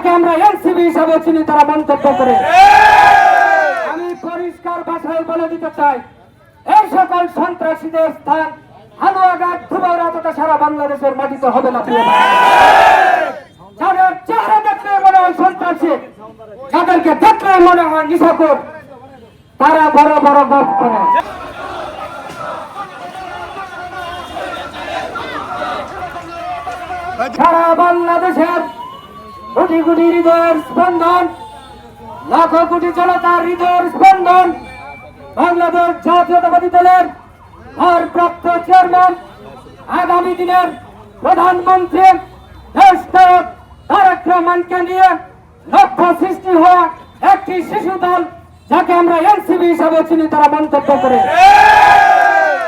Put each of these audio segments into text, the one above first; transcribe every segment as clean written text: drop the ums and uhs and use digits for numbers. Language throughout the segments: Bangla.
যাকে আমরা এনসিবি হিসাবে চিনি তারা মন্তব্য করে। আমি পরিষ্কার ভাষায় বলে দিতে চাই, এই সকল সন্ত্রাসীদের স্থান হালুয়াঘাট, ধুবাউড়া তথা সারা বাংলাদেশের মাটিতে হবে না। যাদের চেহারা দেখলে মনে হয় সন্ত্রাসী, যাদেরকে দেখলে মনে হয় নিশাখোর, তারা বড় বড় গপ করে। সারা বাংলাদেশের কোটি কোটি হৃদয়ের স্পন্দন, লাখ কোটি জনতার হৃদয়ের স্পন্দন, বাংলাদেশ জাতীয়তাবাদী দলের ভারপ্রাপ্ত চেয়ারম্যান, আগামী দিনের প্রধানমন্ত্রী দেশনায়ক তারেক রহমানকে নিয়ে লক্ষ্য সৃষ্টি হওয়া একটি শিশু দল, যাকে আমরা এনসিবি হিসাবে চিনি, তারা মন্তব্য করে।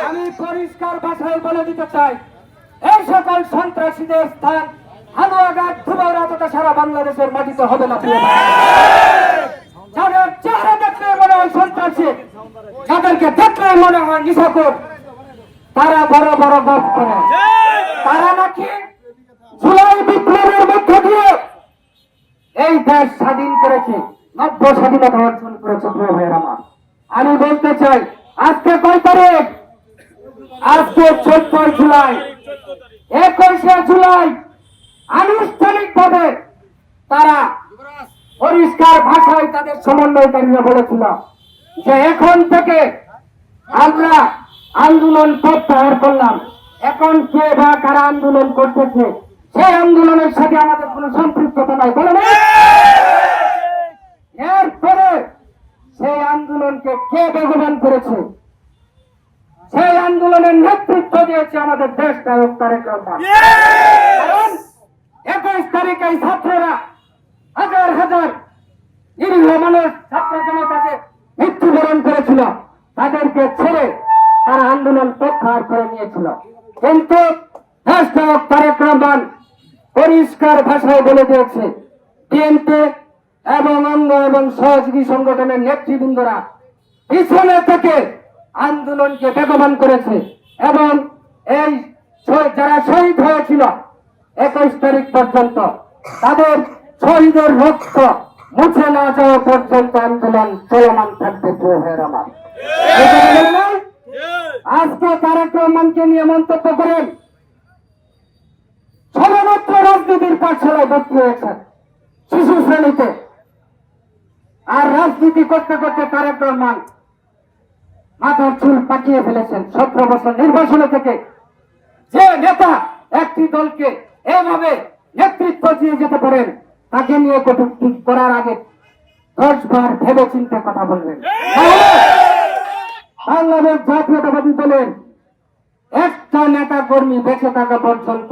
আমি পরিষ্কার ভাষায় বলে দিতে চাই, এই সকল সন্ত্রাসীদের স্থান হালুয়াঘাট, ধুবাউড়া তথা সারা বাংলাদেশের মাটিতে হবে না। যাদের চেহারা দেখলে মনে হয় সন্ত্রাসী, যাদেরকে দেখলে মনে হয় নিশাখোর, তারা বড় বড় গপ করে। তারা নাকি জুলাই বিপ্লবের মধ্য দিয়ে এই দেশ স্বাধীন করেছে, নব্য স্বাধীনতা অর্জন করেছে। প্রিয় ভাইয়েরা আমার, আমি বলতে চাই, আজকে কয় তারিখ? আজকে 14 জুলাই। 21 জুলাই আনুষ্ঠানিকভাবে তারা পরিষ্কার ভাষায় তাদের সমন্বয়কারীরা বলেছিল যে এখন থেকে আমরা আন্দোলন প্রত্যাহার করলাম। এখন কে বা কারা আন্দোলন করতেছে, সেই আন্দোলনের সাথে আমাদের কোন সম্পৃক্ততা নাই, বলে না? এরপরে সেই আন্দোলনকে কে বেগবান করেছে? সেই আন্দোলনের নেতৃত্ব দিয়েছে আমাদের দেশ নায়ক তারেক রহমান। কারণ 21 তারিখে এই ছাত্ররা হাজার হাজার নিরীহ মানুষ, ছাত্র জনতাকে মৃত্যুবরণ করেছিল, তাদেরকে ছেড়ে তারা আন্দোলন প্রত্যাহার করে নিয়েছিল। কিন্তু দেশ নায়ক তারেক রহমান পরিষ্কার ভাষায় বলে দিয়েছে, বিএনপি এবং অঙ্গ এবং সহযোগী সংগঠনের নেতৃবৃন্দরা পিছনে থেকে আন্দোলনকে বেগবান করেছে এবং এই যারা শহীদ হয়েছিল 21 তারিখ পর্যন্ত, তাদের শহীদের রক্ত মুছে না যাওয়া পর্যন্ত আন্দোলন চলমান থাকবে। আজকে তারেক রহমানকে নিয়ে মন্তব্য করেন, সবেমাত্র রাজনীতির পাঠশালায় ভর্তি হয়েছেন শিশু শ্রেণীতে, আর রাজনীতি করতে করতে তারেক রহমান মাথার চুল পাকিয়ে ফেলেছেন। 17 বছর নির্বাচনে থেকে যে নেতা একটি দলকে এভাবে নেতৃত্ব দিয়ে যেতে পারেন, তাকে নিয়ে কটূক্তি করার আগে 10 বার ভেবে চিন্তে কথা বলবেন। বাংলাদেশ জাতীয়তাবাদী দলের একটা নেতা কর্মী বেঁচে থাকা পর্যন্ত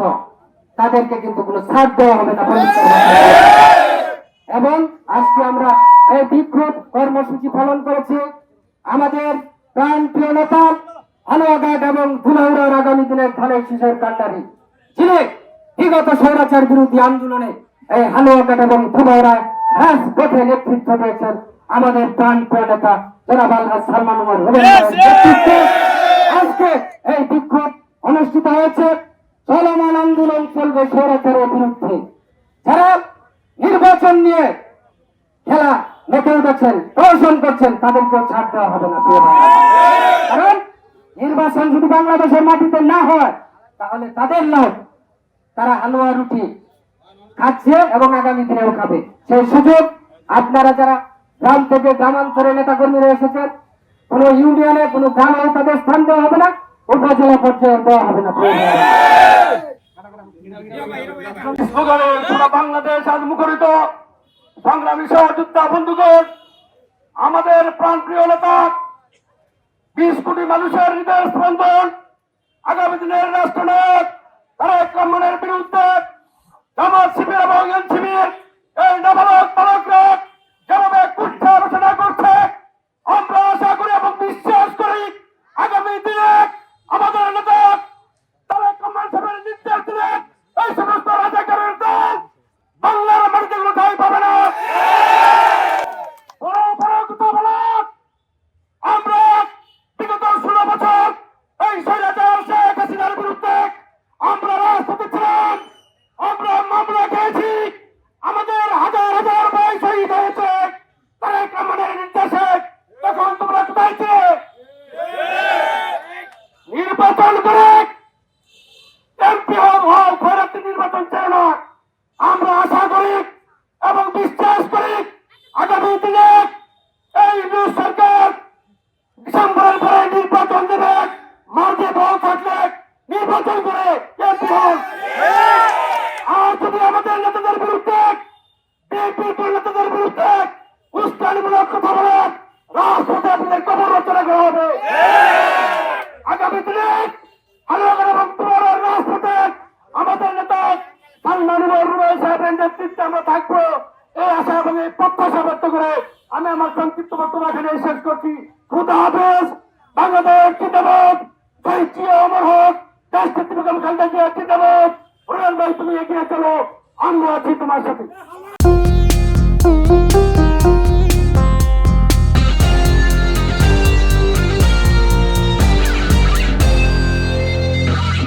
তাদেরকে কিন্তু কোনো ছাড় দেওয়া হবে না। এবং আজকে আমরা এই বিক্ষোভ কর্মসূচি পালন করেছি আমাদের প্রাণপ্রিয় নেতা হালুয়াঘাট এবং ধুলাউড়ার আগামী দিনের ধানের শীষের কান্ডারি, যিনি বিগত স্বৈরাচার বিরোধী আন্দোলনে এই হালুয়াঘাট এবং ধুলাউড়ায় রাজপথে নেতৃত্ব দিয়েছেন আমাদের প্রাণপ্রিয় নেতা জনাব আলহাজ সালমান ওমর। আজকে এই বিক্ষোভ অনুষ্ঠিত হয়েছে। চলমান আন্দোলন চলবে স্বৈরাচারের বিরুদ্ধে। যারা নির্বাচন নিয়ে খেলা মেতে উঠেছেন, প্রদর্শন করছেন, তাদেরকে ছাড় দেওয়া হবে না। কারণ নির্বাচন যদি বাংলাদেশের মাটিতে না হয়, তাহলে তাদের লোক তারা হালুয়া রুটি খাচ্ছে এবং আগামী দিনেও খাবে। সেই সুযোগ আপনারা যারা গ্রাম থেকে গ্রামাঞ্চলে নেতা কর্মীরা এসেছেন, কোন ইউনিয়নে কোন গ্রামেও তাদের স্থান দেওয়া হবে না, উপজেলা পর্যায়ে দেওয়া হবে না। বাংলাদেশ আজ মুখরিত সংগ্রামী সহযোদ্ধা বন্ধুগণ, আমাদের প্রাণপ্রিয় নেতা 20 কোটি মানুষের হৃদয় স্পন্দন, আগামী দিনের রাষ্ট্রনায়ক তারেক রহমানের বিরুদ্ধে জামাত শিবির এবং এনসিবির এই নাবালক বালকরা যেভাবে কুৎসা রচনা করছে, আমরা আশা করি এবং বিশ্বাস করি আগামী দিনে আমাদের নেতা তারেক রহমান সাহেবের নির্দেশ দিলে এই সমস্ত রাজাকারের দল বাংলার মাটিতে কোনো ঠাঁই পাবে না। আমরা বিগত 16 বছর এই স্বৈরাচার শেখ হাসিনার বিরুদ্ধে আমরা রাজপথে ছিলাম, আমরা মামলা খেয়েছি, আমাদের হাজার বক্তব্য এখানে শেষ করছি। খুদা হাফেজ। বাংলাদেশ জিন্দাবাদ। শহীদ জিয়া অমর হোক। রাষ্ট্রপতি বেগম খালেদা জিয়া জিন্দাবাদ। বুরহান ভাই তুমি এগিয়ে চলো, আমরা আছি তোমার সাথে।